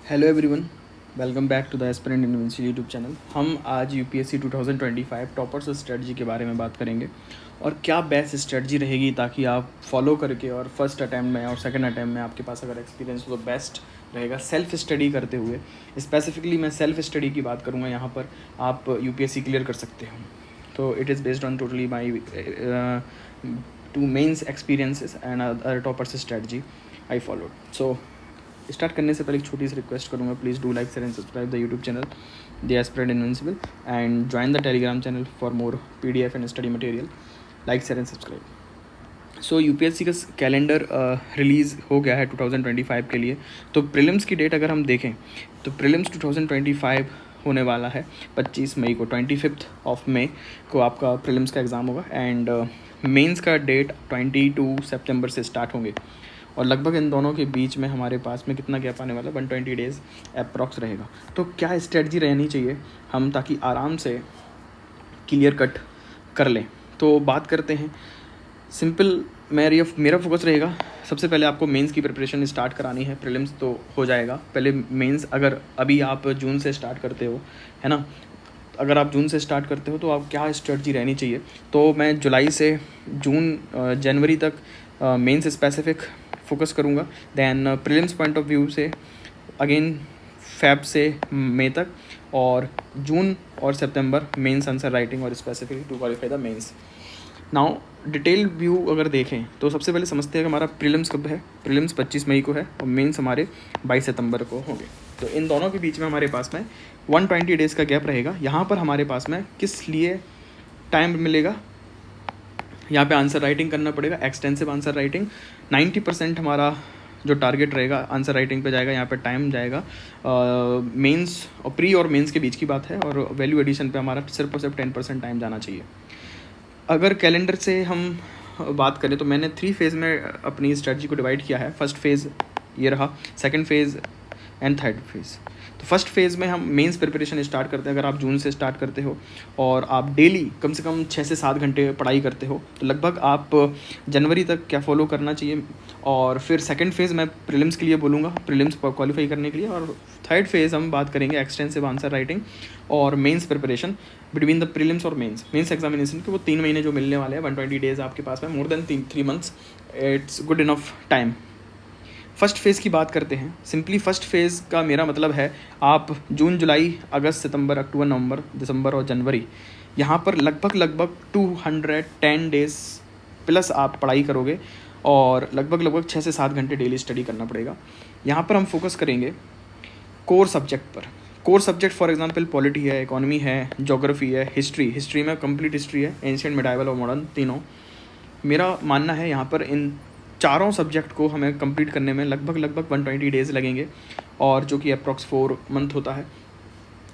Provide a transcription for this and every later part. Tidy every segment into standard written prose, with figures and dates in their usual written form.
Hello everyone, welcome back to the aspirant essential YouTube channel. हम आज UPSC 2025 toppers strategy के बारे में बात करेंगे और क्या बेस्ट स्ट्रेटजी रहेगी ताकि आप फॉलो करके और फर्स्ट अटैम्प्ट में और सेकंड अटैम्प्ट में आपके पास अगर एक्सपीरियंस हो तो बेस्ट रहेगा सेल्फ स्टडी करते हुए। स्पेसिफिकली मैं सेल्फ स्टडी की बात करूँगा, यहाँ पर आप यूपीएससी क्लियर कर सकते हो। तो it is based on totally my two mains experiences and other toppers strategy I followed. So start करने से पहले एक छोटी सी रिक्वेस्ट करूँगा, please do like share and subscribe the YouTube channel the aspirant invincible and join the Telegram channel for more PDF and study material. Like share and subscribe. So UPSC का calendar release हो गया है 2025 के लिए। तो prelims की date अगर हम देखें तो प्रीलिम्स 2025 होने वाला है 25 मई को, 25 ऑफ मई को आपका प्रीलिम्स का एग्ज़ाम होगा एंड मेंस का डेट 22 सितंबर से स्टार्ट होंगे और लगभग इन दोनों के बीच में हमारे पास में कितना गैप आने वाला है, 120 डेज़ अप्रॉक्स रहेगा। तो क्या स्ट्रेटजी रहनी चाहिए हम ताकि आराम से क्लियर कट कर लें। तो बात करते हैं सिंपल। मेरा फोकस रहेगा, सबसे पहले आपको मेंस की प्रिपरेशन स्टार्ट करानी है। प्रीलिम्स तो हो जाएगा, पहले मेंस अगर अभी आप जून से स्टार्ट करते हो, है ना, अगर आप जून से स्टार्ट करते हो तो आप क्या स्ट्रेटजी रहनी चाहिए। तो मैं जुलाई से जनवरी तक मेंस स्पेसिफिक फोकस करूँगा। Then prelims point of view से अगेन फेब से मई तक, और जून और सितंबर मेंस आंसर राइटिंग और specific to qualify the mains. Now detail view अगर देखें तो सबसे पहले समझते हैं कि हमारा प्रीलिम्स कब है। प्रीलिम्स 25 मई को है और मेंस हमारे 22 सितंबर को होंगे। तो इन दोनों के बीच में हमारे पास में 120 डेज़ का गैप रहेगा। यहाँ पर हमारे पास में किस लिए टाइम मिलेगा, यहाँ पे आंसर राइटिंग करना पड़ेगा, एक्सटेंसिव आंसर राइटिंग। 90% हमारा जो टारगेट रहेगा आंसर राइटिंग पे जाएगा। यहाँ पे टाइम जाएगा मेंस और प्री और मेंस के बीच की बात है, और वैल्यू एडिशन पे हमारा सिर्फ और सिर्फ 10% टाइम जाना चाहिए। अगर कैलेंडर से हम बात करें तो मैंने 3 फेज़ में अपनी स्ट्रेटजी को डिवाइड किया है। फर्स्ट फेज़ ये रहा, second phase and third phase. तो फर्स्ट फेज़ में हम मेंस प्रिपरेशन स्टार्ट करते हैं। अगर आप जून से स्टार्ट करते हो और आप डेली कम से कम 6 से 7 घंटे पढ़ाई करते हो तो लगभग आप जनवरी तक क्या फॉलो करना चाहिए। और फिर सेकंड फेज़ मैं प्रीलिम्स के लिए बोलूँगा, प्रीलिम्स क्वालिफाई करने के लिए। और थर्ड फेज़ हम बात करेंगे एक्सटेंसिव आंसर राइटिंग और mains preparation between the prelims और मेंस एग्जामिनेशन के। वो 3 महीने जो मिलने वाले हैं, 120 डेज़ आपके पास में, more than 3 months, it's good enough time. First phase की बात करते हैं। सिंपली फर्स्ट फेज़ का मेरा मतलब है आप जून, जुलाई, अगस्त, सितंबर, अक्टूबर, नवंबर, दिसंबर और जनवरी, यहाँ पर लगभग 210 डेज़ प्लस आप पढ़ाई करोगे और लगभग 6 से 7 घंटे डेली स्टडी करना पड़ेगा। यहाँ पर हम फोकस करेंगे कोर सब्जेक्ट पर। Core subject for example polity है, इकोनॉमी है, ज्योग्राफी है, हिस्ट्री में कंप्लीट हिस्ट्री है, एंशिएंट, मिडाइवल और मॉडर्न तीनों। मेरा मानना है यहाँ पर इन चारों सब्जेक्ट को हमें कंप्लीट करने में लगभग 120 डेज़ लगेंगे, और जो कि अप्रॉक्स 4 मंथ होता है।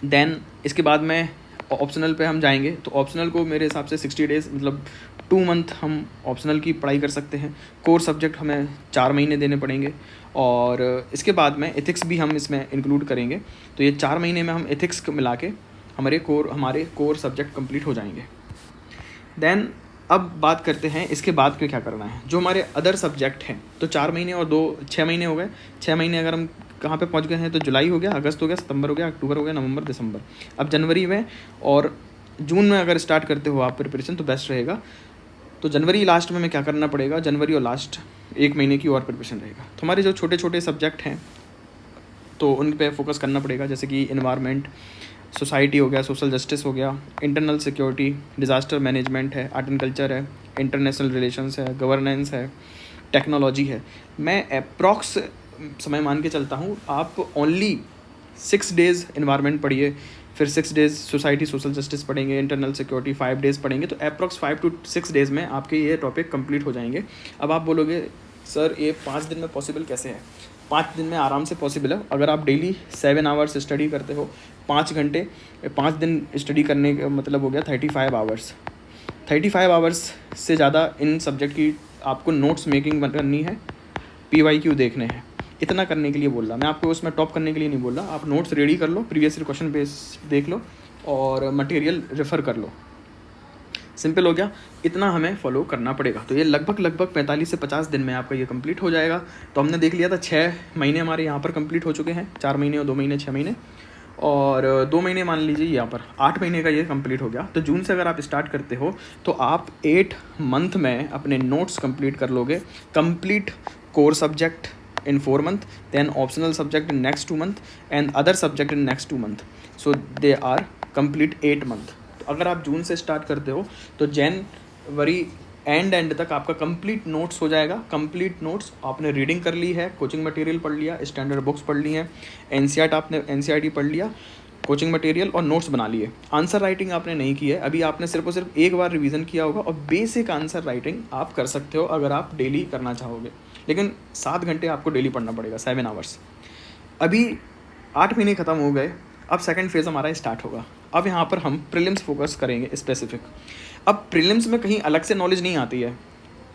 देन इसके बाद में ऑप्शनल पे हम जाएंगे तो ऑप्शनल को मेरे हिसाब से 60 डेज़, मतलब 2 मंथ हम ऑप्शनल की पढ़ाई कर सकते हैं। कोर सब्जेक्ट हमें 4 महीने देने पड़ेंगे, और इसके बाद में एथिक्स भी हम इसमें इंक्लूड करेंगे। तो ये 4 महीने में हम एथिक्स मिला के हमारे कोर सब्जेक्ट कंप्लीट हो जाएंगे। देन अब बात करते हैं इसके बाद क्या करना है, जो हमारे अदर सब्जेक्ट हैं। तो 4 महीने और 6 महीने हो गए। 6 महीने अगर हम कहाँ पे पहुँच गए हैं तो जुलाई हो गया, अगस्त हो गया, सितंबर हो गया, अक्टूबर हो गया, नवंबर, दिसंबर। अब जनवरी में और जून में अगर स्टार्ट करते हो आप प्रिपरेशन तो बेस्ट रहेगा। तो जनवरी लास्ट में हमें क्या करना पड़ेगा, जनवरी और लास्ट 1 महीने की और प्रिपरेशन रहेगा। तो हमारे जो छोटे छोटे सब्जेक्ट हैं तो उन पर फोकस करना पड़ेगा, जैसे कि इन्वायरमेंट, सोसाइटी हो गया, सोशल जस्टिस हो गया, इंटरनल सिक्योरिटी, डिज़ास्टर मैनेजमेंट है, आर्ट एंड कल्चर है, इंटरनेशनल रिलेशंस है, गवर्नेंस है, टेक्नोलॉजी है। मैं अप्रॉक्स समय मान के चलता हूँ, आप ओनली 6 डेज़ इन्वायरमेंट पढ़िए, फिर 6 डेज़ सोसाइटी सोशल जस्टिस पढ़ेंगे, इंटरनल सिक्योरिटी 5 डेज़ पढ़ेंगे, तो अप्रॉक्स 5 to 6 डेज़ में आपके ये टॉपिक कंप्लीट हो जाएंगे। अब आप बोलोगे सर ये 5 दिन में पॉसिबल कैसे है? 5 दिन में आराम से पॉसिबल है। अगर आप डेली 7 आवर्स स्टडी करते हो, 5 घंटे, 5 दिन स्टडी करने का मतलब हो गया 35 आवर्स। 35 आवर्स से ज़्यादा इन सब्जेक्ट की आपको नोट्स मेकिंग करनी है, PYQ देखने हैं। इतना करने के लिए बोल रहा मैं आपको, उसमें टॉप करने के लिए नहीं बोल रहा। आप नोट्स रेडी कर लो, प्रीवियस क्वेश्चन बेस देख लो और मटेरियल रेफ़र कर लो। सिंपल हो गया, इतना हमें फॉलो करना पड़ेगा। तो ये लगभग 45 से 50 दिन में आपका ये कंप्लीट हो जाएगा। तो हमने देख लिया था 6 महीने हमारे यहाँ पर कंप्लीट हो चुके हैं, 4 महीने और 2 महीने 6 महीने, और 2 महीने मान लीजिए यहाँ पर 8 महीने का ये कंप्लीट हो गया। तो जून से अगर आप स्टार्ट करते हो तो आप 8 मंथ में अपने नोट्स कंप्लीट कर लोगे। Complete core subject in 4 month, then optional subject in next 2 month and other subject in next 2 month, so they are complete 8 month। तो अगर आप जून से स्टार्ट करते हो तो जनवरी एंड तक आपका कंप्लीट नोट्स हो जाएगा। कंप्लीट नोट्स आपने रीडिंग कर ली है, कोचिंग मटेरियल पढ़ लिया, स्टैंडर्ड बुक्स पढ़ ली हैं, एनसीईआरटी पढ़ लिया, कोचिंग मटेरियल और नोट्स बना लिए। आंसर राइटिंग आपने नहीं की है अभी, आपने सिर्फ और सिर्फ एक बार रिवीजन किया होगा, और बेसिक आंसर राइटिंग आप कर सकते हो अगर आप डेली करना चाहोगे, लेकिन 7 घंटे आपको डेली पढ़ना पड़ेगा, 7 आवर्स। अभी 8 महीने ख़त्म हो गए, अब सेकंड फेज़ हमारा स्टार्ट होगा। अब यहाँ पर हम प्रीलिम्स फोकस करेंगे स्पेसिफिक। अब प्रीलिम्स में कहीं अलग से नॉलेज नहीं आती है।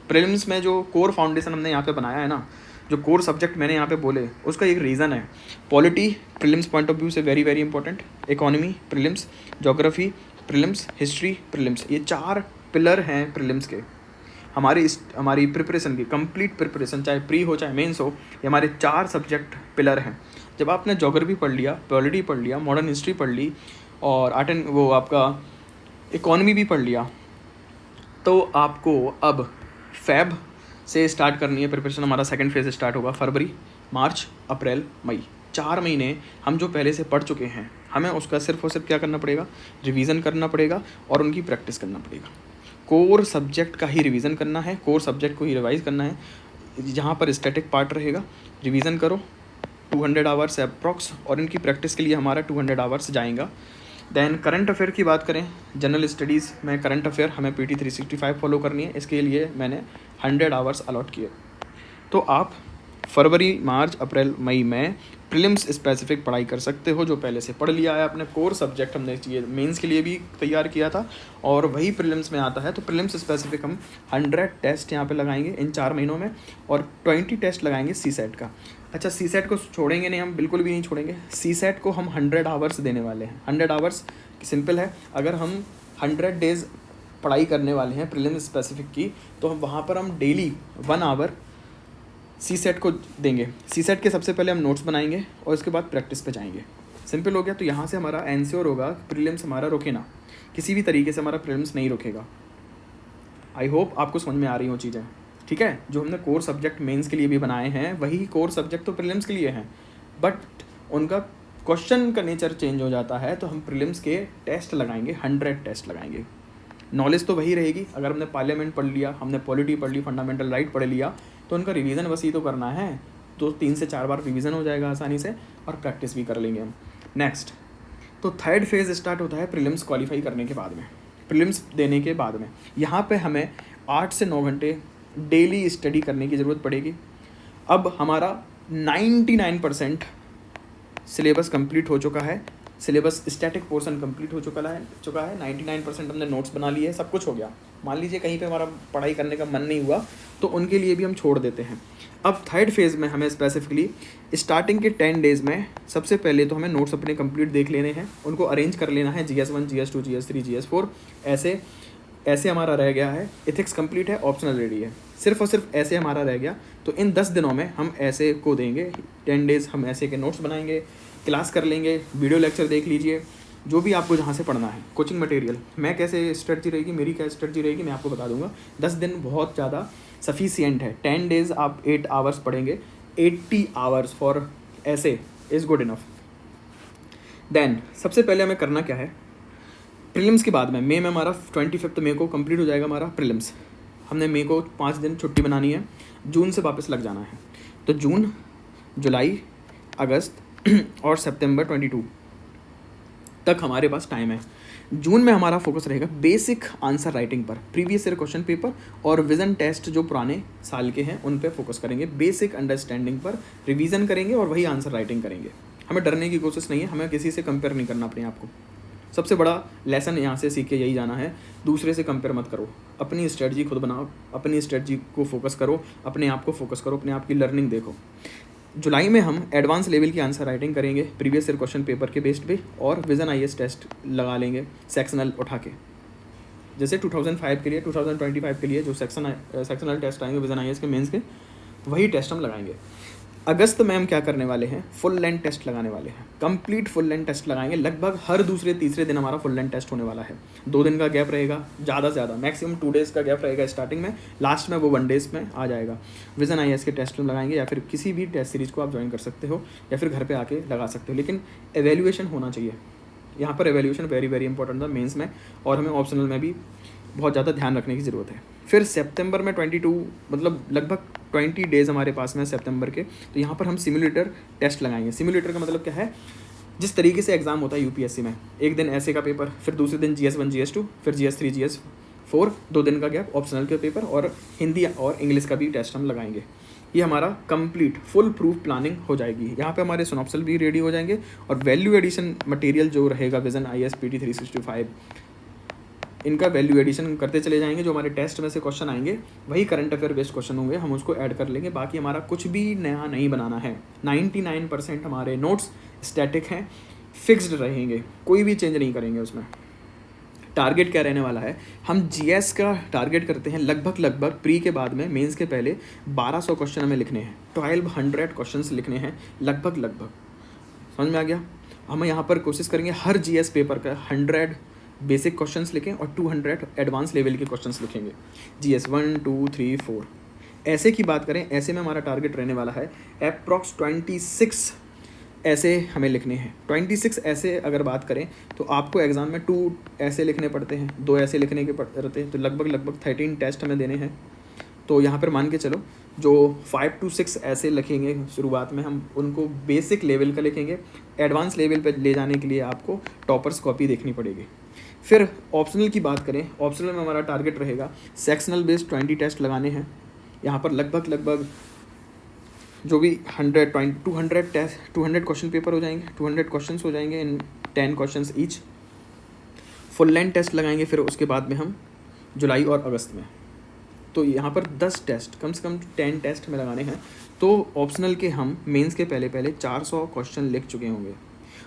प्रीलिम्स में जो कोर फाउंडेशन हमने यहाँ पे बनाया है ना, जो कोर सब्जेक्ट मैंने यहाँ पे बोले, उसका एक रीज़न है। Polity prelims point of view से very very important, economy prelims, geography prelims, history prelims, ये 4 पिलर हैं प्रीलिम्स के। हमारी प्रिपरेशन की कंप्लीट प्रिपरेशन, चाहे प्री हो चाहे मेंस हो, ये हमारे 4 सब्जेक्ट पिलर हैं। जब आपने ज्योग्राफी पढ़ लिया, पॉलिटी पढ़ लिया, मॉडर्न हिस्ट्री पढ़ ली और आपका इकोनॉमी भी पढ़ लिया, तो आपको अब फेब से स्टार्ट करनी है प्रिपरेशन। हमारा सेकंड फेज़ स्टार्ट होगा फरवरी, मार्च, अप्रैल, मई। 4 महीने हम जो पहले से पढ़ चुके हैं, हमें उसका सिर्फ और सिर्फ क्या करना पड़ेगा, रिवीजन करना पड़ेगा और उनकी प्रैक्टिस करना पड़ेगा। कोर सब्जेक्ट का ही रिवीजन करना है, कोर सब्जेक्ट को ही रिवाइज करना है। जहाँ पर स्टैटिक पार्ट रहेगा, रिवीजन करो 200 आवर्स अप्रॉक्स, और इनकी प्रैक्टिस के लिए हमारा 200 आवर्स जाएगा। दैन करंट अफेयर की बात करें, जनरल स्टडीज़ में करंट अफेयर हमें PT 365 फॉलो करनी है, इसके लिए मैंने 100 आवर्स अलॉट किए। तो आप फरवरी, मार्च, अप्रैल, मई में प्रीलिम्स स्पेसिफिक पढ़ाई कर सकते हो, जो पहले से पढ़ लिया है अपने कोर सब्जेक्ट। हमने ये मेंस के लिए भी तैयार किया था और वही प्रीलिम्स में आता है। तो प्रीलिम्स स्पेसिफिक हम 100 टेस्ट यहाँ पे लगाएंगे इन 4 महीनों में, और 20 टेस्ट लगाएंगे CSET का। अच्छा, CSET को छोड़ेंगे नहीं, हम बिल्कुल भी नहीं छोड़ेंगे। CSET को हम 100 आवर्स देने वाले हैं। 100 आवर्स सिंपल है, अगर हम 100 डेज़ पढ़ाई करने वाले हैं प्रीलिम्स स्पेसिफिक की, तो हम वहाँ पर हम डेली 1 आवर CSET को देंगे। CSET के सबसे पहले हम नोट्स बनाएंगे और उसके बाद प्रैक्टिस पे जाएंगे। सिंपल हो गया। तो यहाँ से हमारा एंश्योर होगा प्रीलिम्स हमारा रुके ना, किसी भी तरीके से हमारा प्रीलिम्स नहीं रुकेगा। आई होप आपको समझ में आ रही हो चीज़ें, ठीक है। जो हमने कोर सब्जेक्ट मेंस के लिए भी बनाए हैं, वही कोर सब्जेक्ट तो प्रीलिम्स के लिए हैं, बट उनका क्वेश्चन का नेचर चेंज हो जाता है। तो हम प्रीलिम्स के टेस्ट लगाएंगे, 100 टेस्ट लगाएंगे। नॉलेज तो वही रहेगी। अगर हमने पार्लियामेंट पढ़ लिया, हमने पॉलिटी पढ़ ली, फंडामेंटल राइट पढ़ लिया, तो उनका रिवीजन बस ही तो करना है। तो 3 से 4 बार रिवीजन हो जाएगा आसानी से, और प्रैक्टिस भी कर लेंगे हम। नेक्स्ट, तो थर्ड फेज़ स्टार्ट होता है प्रीलिम्स क्वालिफाई करने के बाद में, प्रीलिम्स देने के बाद में। यहाँ पे हमें 8 से 9 घंटे डेली स्टडी करने की ज़रूरत पड़ेगी। अब हमारा 99% सिलेबस कंप्लीट हो चुका है, सिलेबस स्टैटिक पोर्शन कंप्लीट हो चुका है। 99% हमने नोट्स बना लिए, सब कुछ हो गया। मान लीजिए कहीं पे हमारा पढ़ाई करने का मन नहीं हुआ, तो उनके लिए भी हम छोड़ देते हैं। अब थर्ड फेज़ में हमें स्पेसिफिकली स्टार्टिंग के 10 डेज़ में सबसे पहले तो हमें नोट्स अपने कंप्लीट देख लेने हैं, उनको अरेंज कर लेना है। GS1, GS2, GS3, GS4 ऐसे हमारा रह गया है। एथिक्स कंप्लीट है, ऑप्शनल रेडी है, सिर्फ और सिर्फ ऐसे हमारा रह गया। तो इन 10 दिनों में हम ऐसे को देंगे, 10 डेज़ हम ऐसे के नोट्स बनाएंगे, क्लास कर लेंगे, वीडियो लेक्चर देख लीजिए, जो भी आपको जहाँ से पढ़ना है। कोचिंग मटेरियल मैं कैसे स्ट्रेटजी रहेगी, मेरी क्या स्ट्रेटजी रहेगी, मैं आपको बता दूंगा। 10 दिन बहुत ज़्यादा सफिशियंट है। 10 डेज़ आप 8 आवर्स पढ़ेंगे, 80 आवर्स फॉर ऐसे इज़ गुड इनफ। देन सबसे पहले हमें करना क्या है, प्रीलिम्स के बाद में मई में हमारा 25 मई को कंप्लीट हो जाएगा हमारा प्रीलिम्स। हमने मई को 5 दिन छुट्टी बनानी है, जून से वापस लग जाना है। तो जून, जुलाई, अगस्त और सितंबर 22 तक हमारे पास टाइम है। जून में हमारा फोकस रहेगा बेसिक आंसर राइटिंग पर, प्रीवियस ईयर क्वेश्चन पेपर और विजन टेस्ट जो पुराने साल के हैं उन पे फोकस करेंगे। बेसिक अंडरस्टैंडिंग पर रिवीजन करेंगे और वही आंसर राइटिंग करेंगे। हमें डरने की कोशिश नहीं है, हमें किसी से कंपेयर नहीं करना अपने आप को। सबसे बड़ा लेसन यहाँ से सीख के यही जाना है, दूसरे से कंपेयर मत करो, अपनी स्ट्रेटजी खुद बनाओ, अपनी स्ट्रेटजी को फोकस करो, अपने आप को फोकस करो, अपने आप की लर्निंग देखो। जुलाई में हम एडवांस लेवल की आंसर राइटिंग करेंगे प्रीवियस ईयर क्वेश्चन पेपर के बेस्ड पे, और विजन IAS टेस्ट लगा लेंगे सेक्शनल उठा के। जैसे 2005 के लिए 2025 के लिए जो सेक्शनल टेस्ट आएंगे विजन IAS के मेंस के, वही टेस्ट हम लगाएंगे। अगस्त में हम क्या करने वाले हैं, फुल लेंथ टेस्ट लगाने वाले हैं, कंप्लीट फुल लेंथ टेस्ट लगाएंगे। लगभग हर दूसरे तीसरे दिन हमारा फुल लेंथ टेस्ट होने वाला है। 2 दिन का गैप रहेगा, ज़्यादा से ज़्यादा मैक्सिमम 2 डेज़ का गैप रहेगा स्टार्टिंग में, लास्ट में वो 1 डेज़ में आ जाएगा। विजन IAS के टेस्ट हम लगाएंगे, या फिर किसी भी टेस्ट सीरीज़ को आप ज्वाइन कर सकते हो या फिर घर पर आके लगा सकते हो, लेकिन एवेल्यूएशन होना चाहिए। यहाँ पर एवेल्यूएशन वेरी वेरी इंपॉर्टेंट था मेंस में, और हमें ऑप्शनल में भी बहुत ज़्यादा ध्यान रखने की ज़रूरत है। फिर सितंबर में 22 मतलब लगभग 20 डेज़ हमारे पास में सितंबर के, तो यहाँ पर हम सिमुलेटर टेस्ट लगाएंगे। सिमुलेटर का मतलब क्या है, जिस तरीके से एग्ज़ाम होता है UPSC में, एक दिन ऐसे का पेपर, फिर दूसरे दिन GS1 GS2, फिर GS3 GS4, 2 दिन का गैप, ऑप्शनल के पेपर, और हिंदी और इंग्लिश का भी टेस्ट हम लगाएंगे। ये हमारा कंप्लीट फुल प्रूफ प्लानिंग हो जाएगी। यहाँ पे हमारे सिनॉप्सल भी रेडी हो जाएंगे, और वैल्यू एडिशन मटेरियल जो रहेगा विजन IAS PT 365, इनका वैल्यू एडिशन करते चले जाएंगे। जो हमारे टेस्ट में से क्वेश्चन आएंगे वही करंट अफेयर बेस्ड क्वेश्चन होंगे, हम उसको ऐड कर लेंगे। बाकी हमारा कुछ भी नया नहीं बनाना है। 99% हमारे नोट्स स्टैटिक हैं, फिक्स्ड रहेंगे, कोई भी चेंज नहीं करेंगे उसमें। टारगेट क्या रहने वाला है, हम GS का टारगेट करते हैं लगभग प्री के बाद में, मेंस के पहले 1200 क्वेश्चन हमें लिखने हैं, 1200 क्वेश्चन लिखने हैं लगभग। समझ में आ गया। हम यहाँ पर कोशिश करेंगे हर GS पेपर का 100 बेसिक क्वेश्चंस लिखें और 200 एडवांस लेवल के क्वेश्चंस लिखेंगे, GS 1 2 3 4। ऐसे की बात करें, ऐसे में हमारा टारगेट रहने वाला है अप्रॉक्स 26 ऐसे हमें लिखने हैं। 26 ऐसे अगर बात करें तो आपको एग्ज़ाम में 2 ऐसे लिखने पड़ते हैं, 2 ऐसे लिखने के पड़ते हैं, तो लगभग 13 टेस्ट हमें देने हैं। तो यहाँ पर मान के चलो जो 5 to 6 ऐसे लिखेंगे शुरुआत में, हम उनको बेसिक लेवल का लिखेंगे। एडवांस लेवल पे ले जाने के लिए आपको टॉपर्स कॉपी देखनी पड़ेगी। फिर ऑप्शनल की बात करें, ऑप्शनल में हमारा टारगेट रहेगा सेक्शनल बेस्ड 20 टेस्ट लगाने हैं। यहाँ पर लगभग जो भी 200 टेस्ट 200 क्वेश्चन पेपर हो जाएंगे, 200 क्वेश्चंस हो जाएंगे in 10 questions each. Full length test लगाएंगे फिर उसके बाद में हम जुलाई और अगस्त में। तो यहाँ पर 10 टेस्ट, कम से कम 10 टेस्ट हमें लगाने हैं। तो ऑप्शनल के हम मेंस के पहले 400 क्वेश्चन लिख चुके होंगे,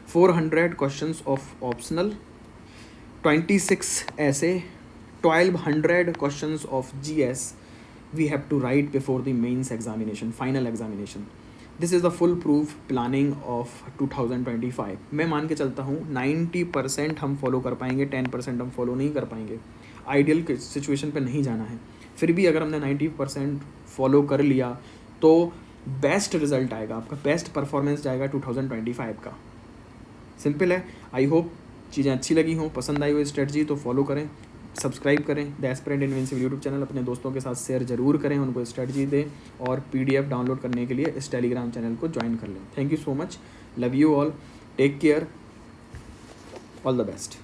400 क्वेश्चंस ऑफ ऑप्शनल, 26 ऐसे, 1200 questions of GS we have to write before the mains examination, final examination. This is the full proof planning of 2025. मैं मान के चलता हूँ 90% हम फॉलो कर पाएंगे, 10% हम फॉलो नहीं कर पाएंगे। आइडियल सिचुएशन पे नहीं जाना है, फिर भी अगर हमने 90% फॉलो कर लिया तो बेस्ट रिजल्ट आएगा, आपका बेस्ट परफॉर्मेंस जाएगा 2025 का। सिंपल है। आई होप चीज़ें अच्छी लगी हों, पसंद आई हो स्ट्रेटजी, तो फॉलो करें, सब्सक्राइब करें the aspirant invincible YouTube channel. अपने दोस्तों के साथ शेयर जरूर करें, उनको स्ट्रेटजी दें, और PDF डाउनलोड करने के लिए इस टेलीग्राम चैनल को ज्वाइन कर लें। Thank you so much, love you all, take care, all the best.